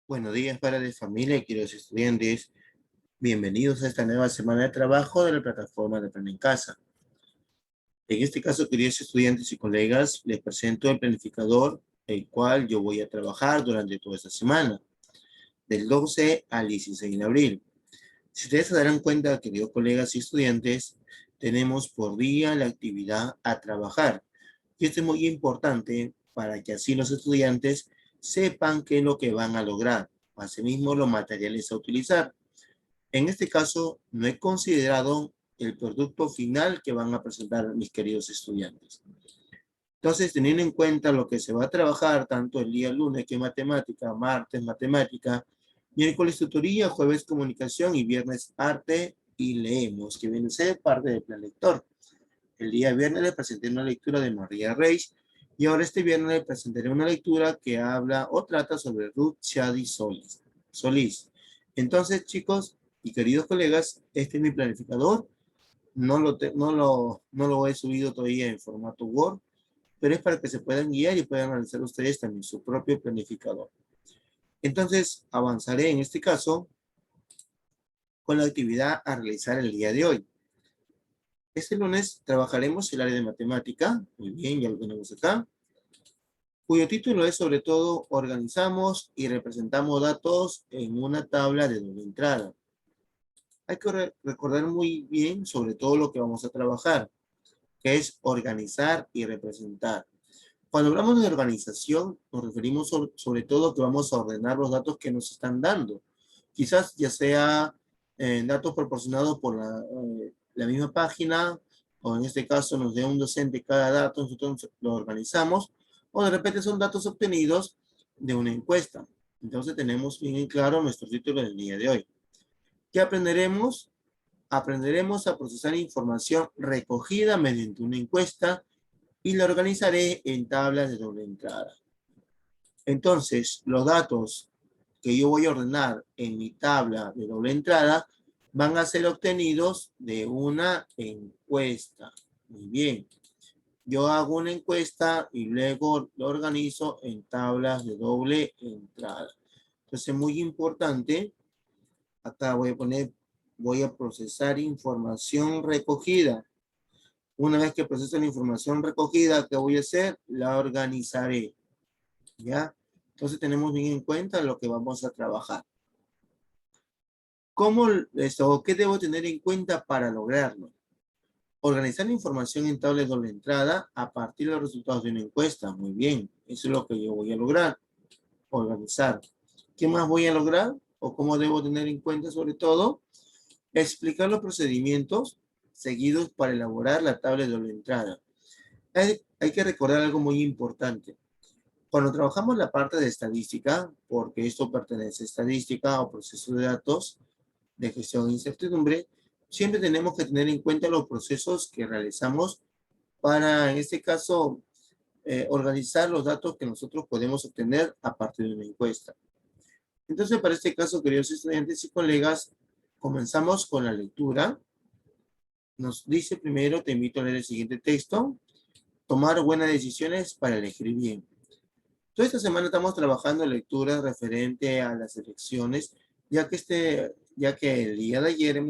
Buenos días, padres de familia y queridos estudiantes. Bienvenidos a esta nueva semana de trabajo de la plataforma de Aprende en Casa. En este caso, queridos estudiantes y colegas, les presento el planificador, el cual yo voy a trabajar durante toda esta semana, del 12 al 16 de abril. Si ustedes se darán cuenta, queridos colegas y estudiantes, tenemos por día la actividad a trabajar. Y esto es muy importante para que así los estudiantes sepan qué es lo que van a lograr. Asimismo, los materiales a utilizar. En este caso, no he considerado el producto final que van a presentar mis queridos estudiantes. Entonces, teniendo en cuenta lo que se va a trabajar tanto el día lunes que es matemática, martes matemática, miércoles tutoría, jueves comunicación y viernes arte y leemos, que viene a ser parte del plan lector. El día viernes les presenté una lectura de María Reis y ahora este viernes les presentaré una lectura que habla o trata sobre Ruth Shadi Solís. Entonces, chicos y queridos colegas, este es mi planificador. No lo he subido todavía en formato Word, pero es para que se puedan guiar y puedan realizar ustedes también su propio planificador. Entonces, avanzaré en este caso con la actividad a realizar el día de hoy. Este lunes trabajaremos el área de matemática. Muy bien, ya lo tenemos acá. Cuyo título es sobre todo organizamos y representamos datos en una tabla de doble entrada. Hay que recordar muy bien sobre todo lo que vamos a trabajar, que es organizar y representar. Cuando hablamos de organización, nos referimos sobre todo que vamos a ordenar los datos que nos están dando. Quizás ya sea datos proporcionados por la misma página, o en este caso nos dé un docente cada dato, nosotros lo organizamos, o de repente son datos obtenidos de una encuesta. Entonces tenemos bien en claro nuestro título del día de hoy. ¿Qué aprenderemos? Aprenderemos a procesar información recogida mediante una encuesta y la organizaré en tablas de doble entrada. Entonces, los datos que yo voy a ordenar en mi tabla de doble entrada van a ser obtenidos de una encuesta. Muy bien. Yo hago una encuesta y luego lo organizo en tablas de doble entrada. Entonces, muy importante. Acá voy a procesar información recogida. Una vez que proceso la información recogida, ¿qué voy a hacer? La organizaré. ¿Ya? Entonces tenemos bien en cuenta lo que vamos a trabajar. ¿Qué debo tener en cuenta para lograrlo? Organizar la información en tablas de doble entrada a partir de los resultados de una encuesta. Muy bien, eso es lo que yo voy a lograr. Organizar. ¿Qué más voy a lograr? ¿O cómo debo tener en cuenta sobre todo? Explicar los procedimientos seguidos para elaborar la tabla de doble entrada. Hay que recordar algo muy importante. Cuando trabajamos la parte de estadística, porque esto pertenece a estadística o proceso de datos de gestión de incertidumbre, siempre tenemos que tener en cuenta los procesos que realizamos para, en este caso, organizar los datos que nosotros podemos obtener a partir de una encuesta. Entonces, para este caso, queridos estudiantes y colegas, comenzamos con la lectura. Nos dice primero, te invito a leer el siguiente texto, tomar buenas decisiones para elegir bien. Toda esta semana estamos trabajando en lecturas referente a las elecciones, ya que el día de ayer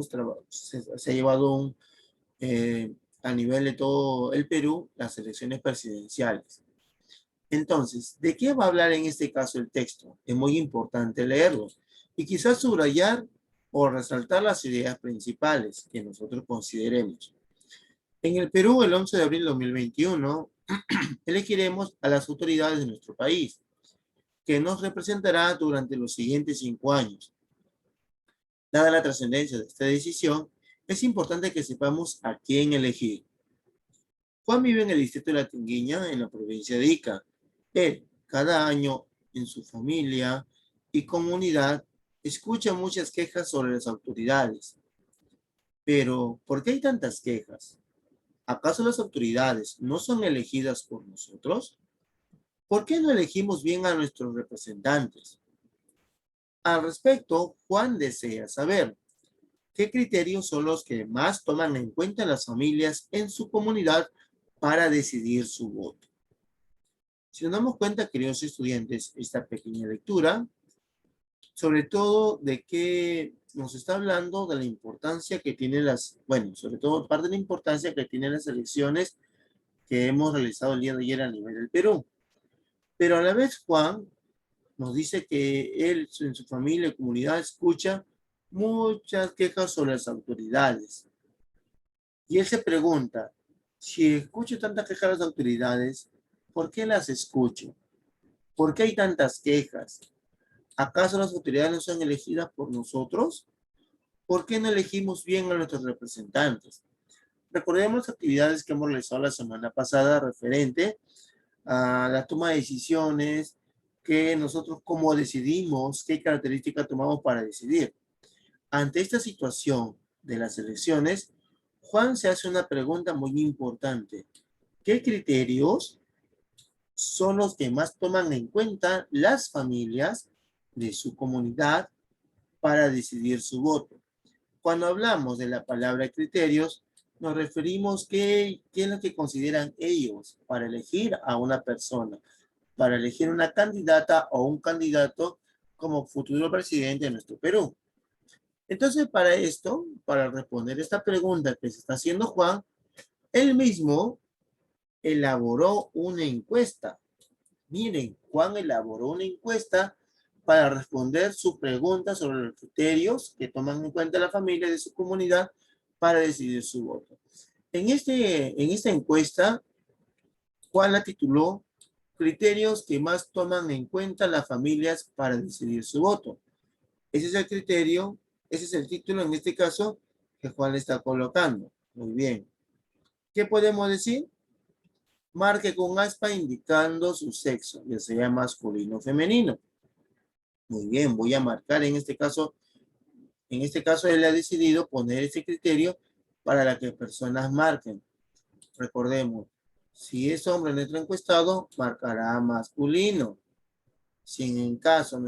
se ha llevado a nivel de todo el Perú las elecciones presidenciales. Entonces, ¿de qué va a hablar en este caso el texto? Es muy importante leerlo y quizás subrayar o resaltar las ideas principales que nosotros consideremos. En el Perú, el 11 de abril de 2021, elegiremos a las autoridades de nuestro país, que nos representará durante los siguientes 5 años. Dada la trascendencia de esta decisión, es importante que sepamos a quién elegir. Juan vive en el distrito de La Tinguiña, en la provincia de Ica. Él, cada año, en su familia y comunidad, escucha muchas quejas sobre las autoridades. Pero, ¿por qué hay tantas quejas? ¿Acaso las autoridades no son elegidas por nosotros? ¿Por qué no elegimos bien a nuestros representantes? Al respecto, Juan desea saber qué criterios son los que más toman en cuenta las familias en su comunidad para decidir su voto. Si nos damos cuenta, queridos estudiantes, esta pequeña lectura sobre todo de que nos está hablando de la importancia que tienen sobre todo parte de la importancia que tienen las elecciones que hemos realizado el día de ayer a nivel del Perú. Pero a la vez Juan nos dice que él en su familia y comunidad escucha muchas quejas sobre las autoridades. Y él se pregunta, si escucho tantas quejas de las autoridades, ¿por qué las escucho? ¿Por qué hay tantas quejas? ¿Acaso las autoridades no son elegidas por nosotros? ¿Por qué no elegimos bien a nuestros representantes? Recordemos las actividades que hemos realizado la semana pasada referente a la toma de decisiones, que nosotros cómo decidimos, qué características tomamos para decidir. Ante esta situación de las elecciones, Juan se hace una pregunta muy importante. ¿Qué criterios son los que más toman en cuenta las familias de su comunidad para decidir su voto? Cuando hablamos de la palabra criterios, nos referimos qué es lo que consideran ellos para elegir a una persona, para elegir una candidata o un candidato como futuro presidente de nuestro Perú. Entonces, para esto, para responder esta pregunta que se está haciendo Juan, él mismo elaboró una encuesta. Miren, Juan elaboró una encuesta para responder su pregunta sobre los criterios que toman en cuenta la familia de su comunidad para decidir su voto. En esta encuesta, Juan la tituló Criterios que más toman en cuenta las familias para decidir su voto. Ese es el criterio, ese es el título en este caso que Juan le está colocando. Muy bien. ¿Qué podemos decir? Marque con aspa indicando su sexo, ya sea masculino o femenino. Muy bien, voy a marcar en este caso él ha decidido poner ese criterio para que personas marquen. Recordemos, si es hombre nuestro encuestado, marcará masculino. Si en caso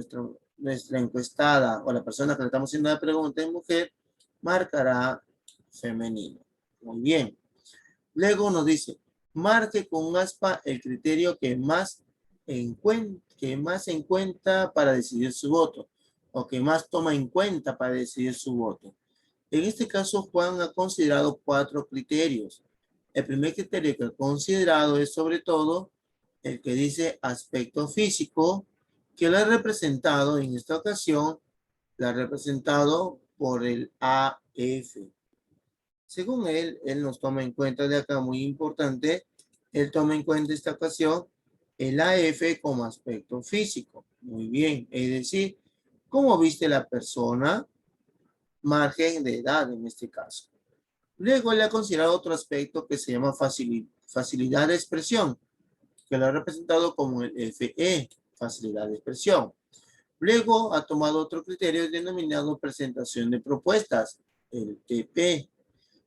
nuestra encuestada o la persona que le estamos haciendo la pregunta es mujer, marcará femenino. Muy bien. Luego nos dice, marque con aspa el criterio que más en cuenta para decidir su voto o que más toma en cuenta para decidir su voto. En este caso, Juan ha considerado 4 criterios. El primer criterio que ha considerado es sobre todo el que dice aspecto físico, que lo ha representado en esta ocasión, lo ha representado por el AF. Según él nos toma en cuenta de acá, muy importante, él toma en cuenta esta ocasión el AF como aspecto físico. Muy bien, es decir, ¿cómo viste la persona? Margen de edad en este caso. Luego él ha considerado otro aspecto que se llama facilidad de expresión, que lo ha representado como el FE, facilidad de expresión. Luego ha tomado otro criterio denominado presentación de propuestas, el TP.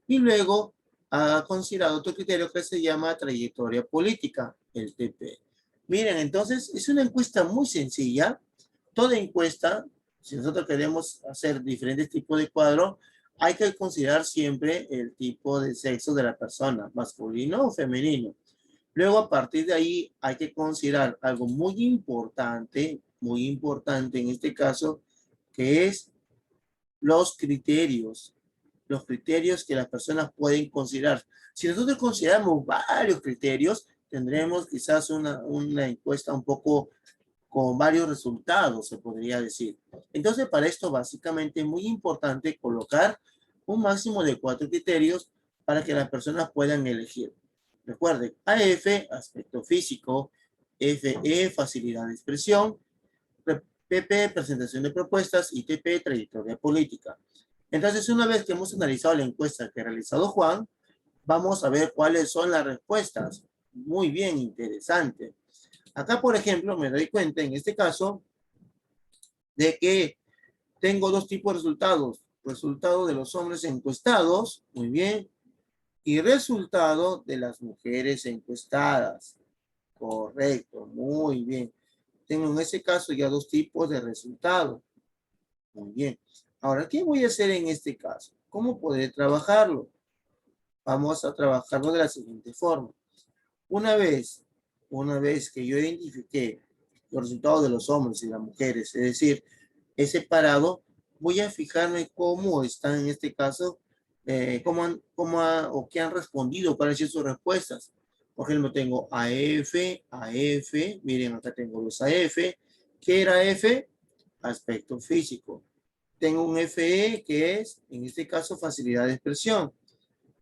Y luego ha considerado otro criterio que se llama trayectoria política, el TP. Miren, entonces es una encuesta muy sencilla. Toda encuesta, si nosotros queremos hacer diferentes tipos de cuadros, hay que considerar siempre el tipo de sexo de la persona, masculino o femenino. Luego, a partir de ahí, hay que considerar algo muy importante en este caso, que es los criterios que las personas pueden considerar. Si nosotros consideramos varios criterios, tendremos quizás una encuesta un poco con varios resultados, se podría decir. Entonces, para esto, básicamente, es muy importante colocar un máximo de 4 criterios para que las personas puedan elegir. Recuerden, AF, aspecto físico, FE, facilidad de expresión, PP, presentación de propuestas, y TP, trayectoria política. Entonces, una vez que hemos analizado la encuesta que ha realizado Juan, vamos a ver cuáles son las respuestas. Muy bien, interesante. Acá, por ejemplo, me doy cuenta en este caso de que tengo 2 tipos de resultados. Resultado de los hombres encuestados, muy bien, y resultado de las mujeres encuestadas. Correcto, muy bien. Tengo en ese caso ya 2 tipos de resultados. Muy bien. Ahora, ¿qué voy a hacer en este caso? ¿Cómo poder trabajarlo? Vamos a trabajarlo de la siguiente forma. Una vez que yo identifiqué los resultados de los hombres y las mujeres, es decir, he separado, voy a fijarme cómo están en este caso, o qué han respondido, cuáles son sus respuestas. Por ejemplo, tengo AF, miren, acá tengo los AF. ¿Qué era F? Aspecto físico. Tengo un FE que es, en este caso, facilidad de expresión.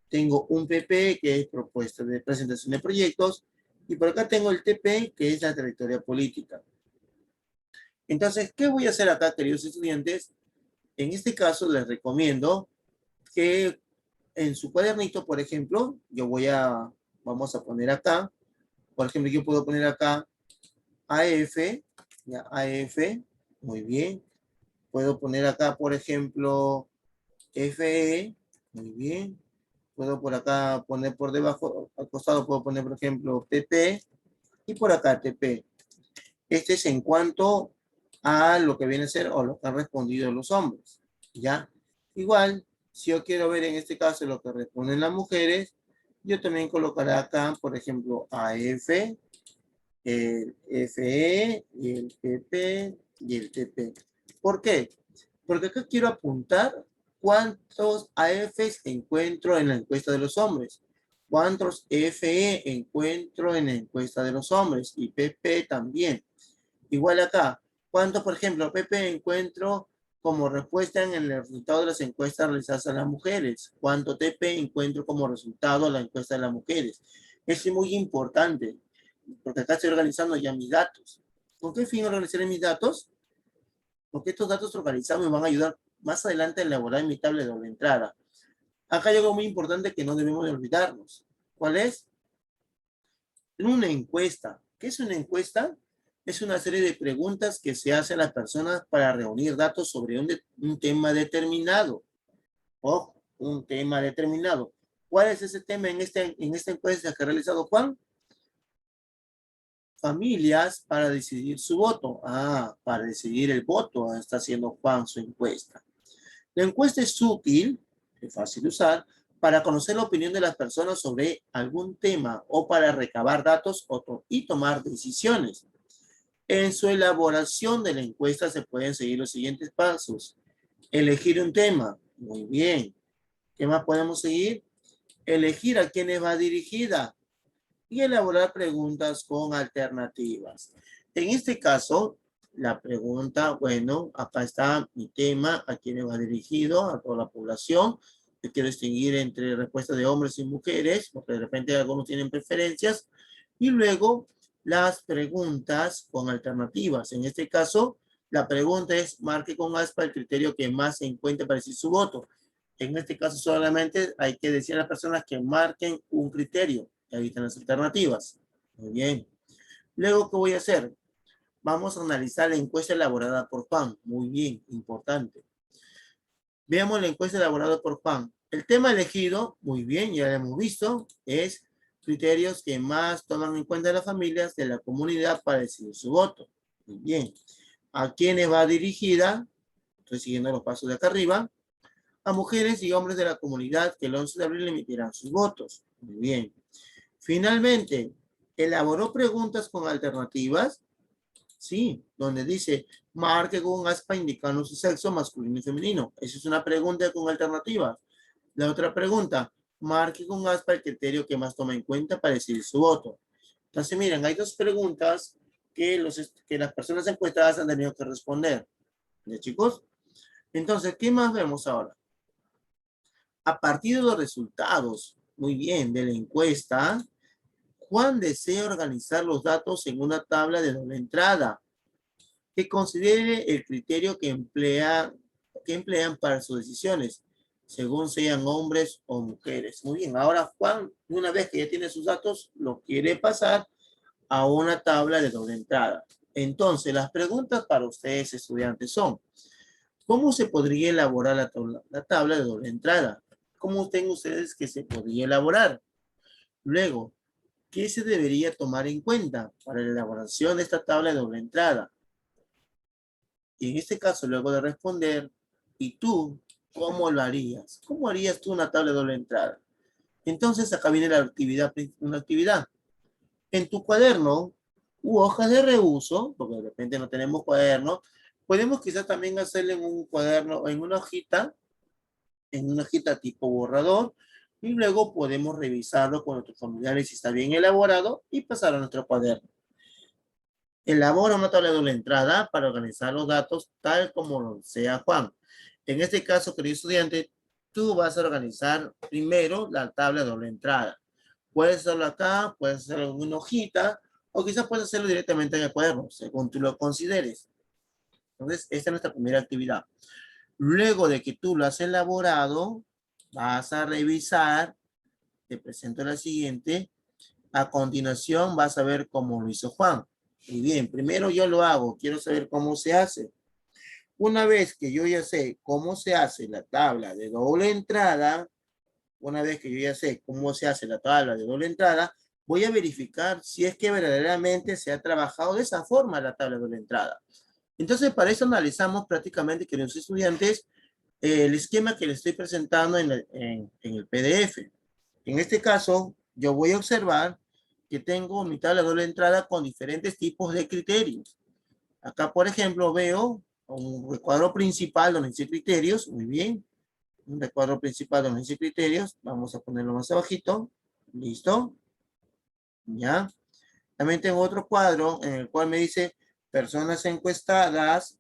Tengo un PP que es propuesta de presentación de proyectos. Y por acá tengo el TP que es la trayectoria política. Entonces, ¿qué voy a hacer acá, queridos estudiantes? En este caso, les recomiendo que en su cuadernito, por ejemplo, vamos a poner acá, por ejemplo, yo puedo poner acá AF, ya, AF, muy bien. Puedo poner acá, por ejemplo, FE, muy bien. Puedo por acá poner por debajo, al costado puedo poner, por ejemplo, PP y por acá TP. Este es en cuanto a lo que viene a ser o lo que han respondido los hombres, ¿ya? Igual, si yo quiero ver en este caso lo que responden las mujeres, yo también colocaré acá, por ejemplo, AF, el FE, y el PP y el TP. ¿Por qué? Porque acá quiero apuntar cuántos AFs encuentro en la encuesta de los hombres, cuántos FE encuentro en la encuesta de los hombres y PP también. Igual acá, ¿cuánto, por ejemplo, PP encuentro como respuesta en el resultado de las encuestas realizadas a las mujeres? ¿Cuánto TP encuentro como resultado de la encuesta de las mujeres? Es muy importante, porque acá estoy organizando ya mis datos. ¿Con qué fin organizaré mis datos? Porque estos datos organizados me van a ayudar más adelante a elaborar mi tabla de doble entrada. Acá hay algo muy importante que no debemos de olvidarnos. ¿Cuál es? Una encuesta. ¿Qué es una encuesta? Es una serie de preguntas que se hace a las personas para reunir datos sobre un tema determinado. Ojo, un tema determinado. ¿Cuál es ese tema en esta encuesta que ha realizado Juan? Familias para decidir su voto. Ah, para decidir el voto está haciendo Juan su encuesta. La encuesta es útil, es fácil de usar, para conocer la opinión de las personas sobre algún tema o para recabar datos y tomar decisiones. En su elaboración de la encuesta se pueden seguir los siguientes pasos. Elegir un tema. Muy bien. ¿Qué más podemos seguir? Elegir a quiénes va dirigida y elaborar preguntas con alternativas. En este caso, la pregunta, bueno, acá está mi tema, a quiénes va dirigido, a toda la población. Yo quiero distinguir entre respuestas de hombres y mujeres, porque de repente algunos tienen preferencias. Y luego, las preguntas con alternativas. En este caso, la pregunta es, marque con aspa el criterio que más se encuentre para decir su voto. En este caso, solamente hay que decir a las personas que marquen un criterio. Ahí están las alternativas. Muy bien. Luego, ¿qué voy a hacer? Vamos a analizar la encuesta elaborada por Juan. Muy bien, importante. Veamos la encuesta elaborada por Juan. El tema elegido, muy bien, ya lo hemos visto, es criterios que más toman en cuenta las familias de la comunidad para decidir su voto. Muy bien. ¿A quiénes va dirigida? Estoy siguiendo los pasos de acá arriba. A mujeres y hombres de la comunidad que el 11 de abril emitirán sus votos. Muy bien. Finalmente, elaboró preguntas con alternativas, sí, donde dice, marque con un aspa indicando su sexo masculino y femenino. Esa es una pregunta con alternativas. La otra pregunta, marque con un aspa el criterio que más toma en cuenta para decidir su voto. Entonces, miren, hay dos preguntas que las personas encuestadas han tenido que responder. ¿Ya, chicos? Entonces, ¿qué más vemos ahora? A partir de los resultados, muy bien, de la encuesta, Juan desea organizar los datos en una tabla de doble entrada que considere el criterio que emplean para sus decisiones, según sean hombres o mujeres. Muy bien, ahora Juan, una vez que ya tiene sus datos, lo quiere pasar a una tabla de doble entrada. Entonces, las preguntas para ustedes, estudiantes, son, ¿cómo se podría elaborar la tabla de doble entrada? ¿Cómo creen ustedes que se podría elaborar? Luego, ¿qué se debería tomar en cuenta para la elaboración de esta tabla de doble entrada? Y en este caso, luego de responder, ¿y tú cómo lo harías? ¿Cómo harías tú una tabla de doble entrada? Entonces, acá viene una actividad. En tu cuaderno u hojas de reuso, porque de repente no tenemos cuaderno, Podemos quizás también hacerle en un cuaderno, en una hojita tipo borrador, y luego podemos revisarlo con nuestros familiares si está bien elaborado y pasar a nuestro cuaderno. Elabora una tabla de doble entrada para organizar los datos tal como lo sea Juan. En este caso, querido estudiante, tú vas a organizar primero la tabla de doble entrada. Puedes hacerlo acá, puedes hacerlo en una hojita, o quizás puedes hacerlo directamente en el cuaderno, según tú lo consideres. Entonces, esta es nuestra primera actividad. Luego de que tú lo has elaborado, vas a revisar, te presento la siguiente. A continuación vas a ver cómo lo hizo Juan. Y bien, primero yo lo hago, quiero saber cómo se hace. Una vez que yo ya sé cómo se hace la tabla de doble entrada, una vez que yo ya sé cómo se hace la tabla de doble entrada, voy a verificar si es que verdaderamente se ha trabajado de esa forma la tabla de doble entrada. Entonces, para eso analizamos prácticamente, queridos estudiantes, el esquema que les estoy presentando en el PDF. En este caso, yo voy a observar que tengo mi tabla de doble entrada con diferentes tipos de criterios. Acá, por ejemplo, veo un recuadro principal donde dice criterios. Muy bien. Un recuadro principal donde dice criterios. Vamos a ponerlo más abajito. Listo. Ya. También tengo otro cuadro en el cual me dice personas encuestadas,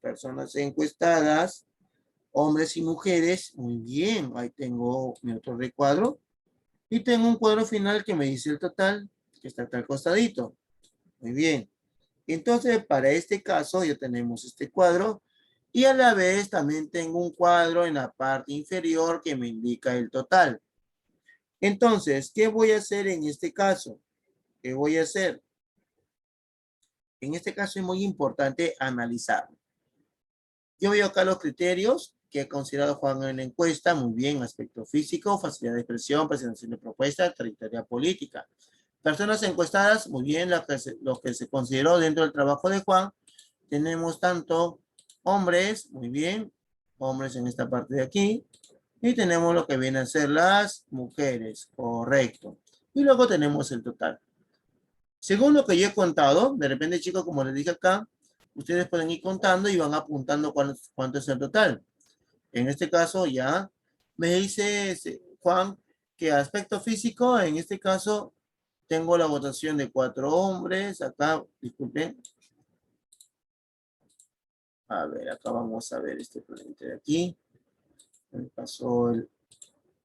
hombres y mujeres. Muy bien. Ahí tengo mi otro recuadro. Y tengo un cuadro final que me dice el total, que está acá al costadito. Muy bien. Entonces, para este caso, ya tenemos este cuadro. Y a la vez también tengo un cuadro en la parte inferior que me indica el total. Entonces, ¿qué voy a hacer en este caso? ¿Qué voy a hacer? En este caso es muy importante analizar. Yo veo acá los criterios que he considerado Juan en la encuesta. Muy bien, aspecto físico, facilidad de expresión, presentación de propuestas, trayectoria política. Personas encuestadas, muy bien, lo que se consideró dentro del trabajo de Juan. Tenemos tanto hombres, muy bien, hombres en esta parte de aquí. Y tenemos lo que vienen a ser las mujeres, correcto. Y luego tenemos el total. Según lo que yo he contado, de repente, chicos, como les dije acá, ustedes pueden ir contando y van apuntando cuánto es el total. En este caso ya me dice Juan que aspecto físico, en este caso tengo la votación de 4 hombres. Acá, disculpen. A ver, acá vamos a ver este frente de aquí. Me pasó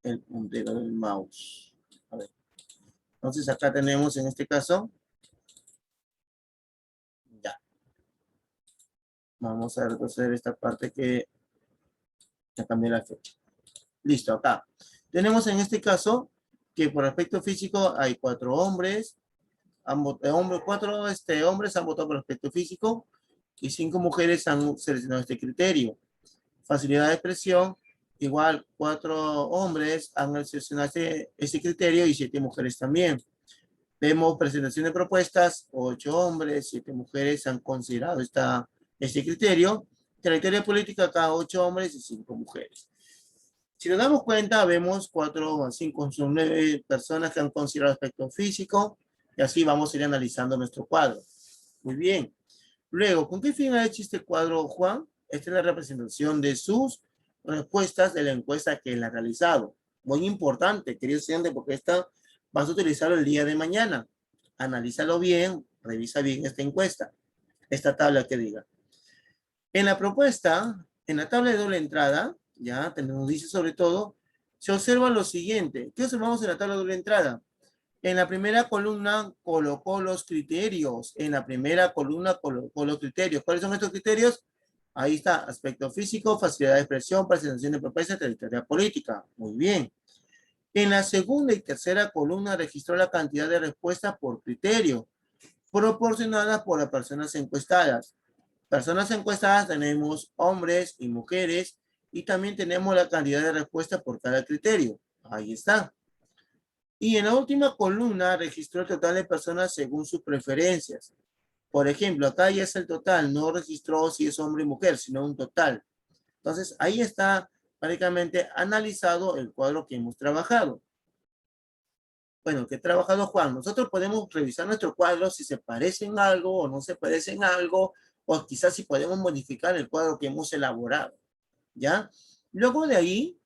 el puntero del mouse. A ver. Entonces acá tenemos en este caso. Ya. Vamos a retroceder esta parte que ya cambié la fecha. Listo, acá. Tenemos en este caso que por aspecto físico hay 4 hombres. Cuatro hombres han votado por aspecto físico y 5 mujeres han seleccionado este criterio. Facilidad de expresión, igual 4 hombres han seleccionado este criterio y 7 mujeres también. Vemos presentación de propuestas, 8 hombres, 7 mujeres han considerado este criterio. Trayectoria política, acá 8 hombres y 5 mujeres. Si nos damos cuenta, vemos 4 más 5 son 9 personas que han considerado aspecto físico, y así vamos a ir analizando nuestro cuadro. Muy bien. Luego, ¿con qué fin ha hecho este cuadro, Juan? Esta es la representación de sus respuestas de la encuesta que él ha realizado. Muy importante, querido estudiante, porque esta vas a utilizarlo el día de mañana. Analízalo bien, revisa bien esta encuesta, esta tabla que diga. En la propuesta, en la tabla de doble entrada, ya tenemos, dice sobre todo, se observa lo siguiente. ¿Qué observamos en la tabla de doble entrada? En la primera columna colocó los criterios. En la primera columna colocó los criterios. ¿Cuáles son estos criterios? Ahí está, aspecto físico, facilidad de expresión, presentación de propuestas, trayectoria política. Muy bien. En la segunda y tercera columna registró la cantidad de respuestas por criterio, proporcionadas por las personas encuestadas. Personas encuestadas tenemos hombres y mujeres, y también tenemos la cantidad de respuestas por cada criterio. Ahí está. Y en la última columna registró el total de personas según sus preferencias. Por ejemplo, acá ya es el total, no registró si es hombre y mujer, sino un total. Entonces, ahí está prácticamente analizado el cuadro que hemos trabajado. Bueno, ¿qué ha trabajado Juan? Nosotros podemos revisar nuestro cuadro si se parece en algo o no se parece en algo, o quizás si podemos modificar el cuadro que hemos elaborado, ¿ya? Luego de ahí,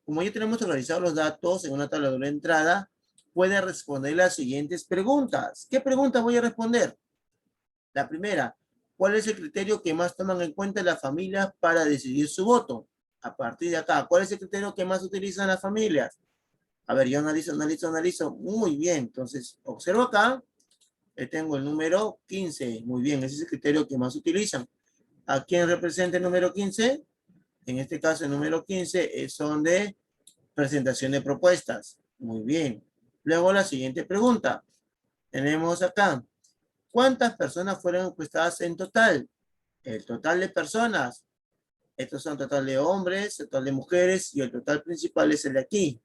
como ya tenemos organizados los datos en una tabla de doble entrada, puede responder las siguientes preguntas. ¿Qué preguntas voy a responder? La primera, ¿cuál es el criterio que más toman en cuenta las familias para decidir su voto? A partir de acá, ¿cuál es el criterio que más utilizan las familias? A ver, yo analizo. Muy bien, entonces observo acá, tengo el número 15. Muy bien, ese es el criterio que más utilizan. ¿A quién representa el número 15? En este caso, el número 15 son de presentación de propuestas. Muy bien. Luego la siguiente pregunta. Tenemos acá, ¿cuántas personas fueron encuestadas en total? El total de personas. Estos son total de hombres, total de mujeres y el total principal es el de aquí.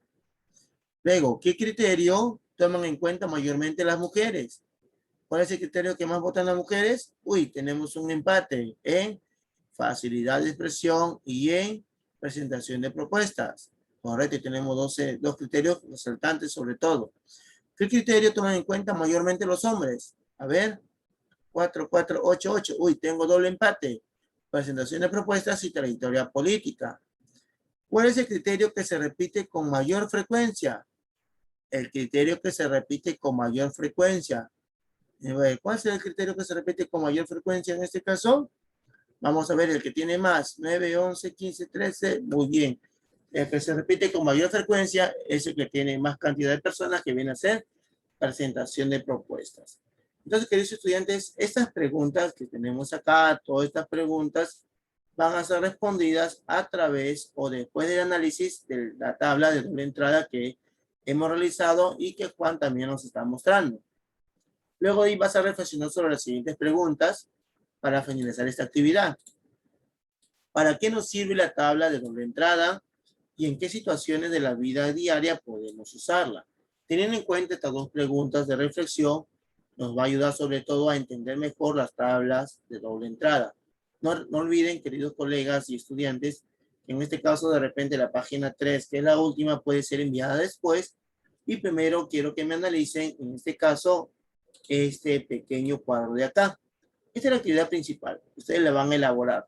Luego, ¿qué criterio toman en cuenta mayormente las mujeres? ¿Cuál es el criterio que más votan las mujeres? Uy, tenemos un empate en facilidad de expresión y en presentación de propuestas. Correcto, tenemos dos criterios resaltantes sobre todo. ¿Qué criterio toman en cuenta mayormente los hombres? A ver, 4, 4, 8, 8. Uy, tengo doble empate. Presentación de propuestas y trayectoria política. ¿Cuál es el criterio que se repite con mayor frecuencia? El criterio que se repite con mayor frecuencia. ¿Cuál es el criterio que se repite con mayor frecuencia en este caso? Vamos a ver el que tiene más. 9, 11, 15, 13. Muy bien. El que se repite con mayor frecuencia es el que tiene más cantidad de personas que viene a hacer presentación de propuestas. Entonces, queridos estudiantes, estas preguntas que tenemos acá, todas estas preguntas van a ser respondidas a través o después del análisis de la tabla de doble entrada que hemos realizado y que Juan también nos está mostrando. Luego ahí vas a reflexionar sobre las siguientes preguntas para finalizar esta actividad. ¿Para qué nos sirve la tabla de doble entrada y en qué situaciones de la vida diaria podemos usarla? Teniendo en cuenta estas dos preguntas de reflexión, nos va a ayudar sobre todo a entender mejor las tablas de doble entrada. No olviden, queridos colegas y estudiantes, que en este caso de repente la página 3, que es la última, puede ser enviada después. Y primero quiero que me analicen, en este caso, este pequeño cuadro de acá. Esta es la actividad principal. Ustedes la van a elaborar.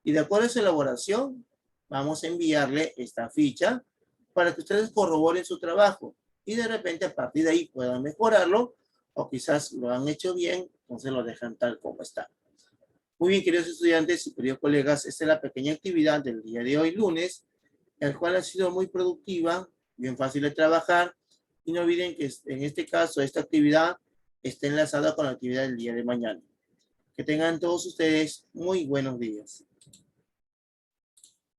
Y de acuerdo a su elaboración, vamos a enviarle esta ficha para que ustedes corroboren su trabajo. Y de repente a partir de ahí puedan mejorarlo o quizás lo han hecho bien, entonces lo dejan tal como está. Muy bien, queridos estudiantes y queridos colegas, esta es la pequeña actividad del día de hoy, lunes, el cual ha sido muy productiva, bien fácil de trabajar. Y no olviden que en este caso, esta actividad está enlazada con la actividad del día de mañana. Que tengan todos ustedes muy buenos días.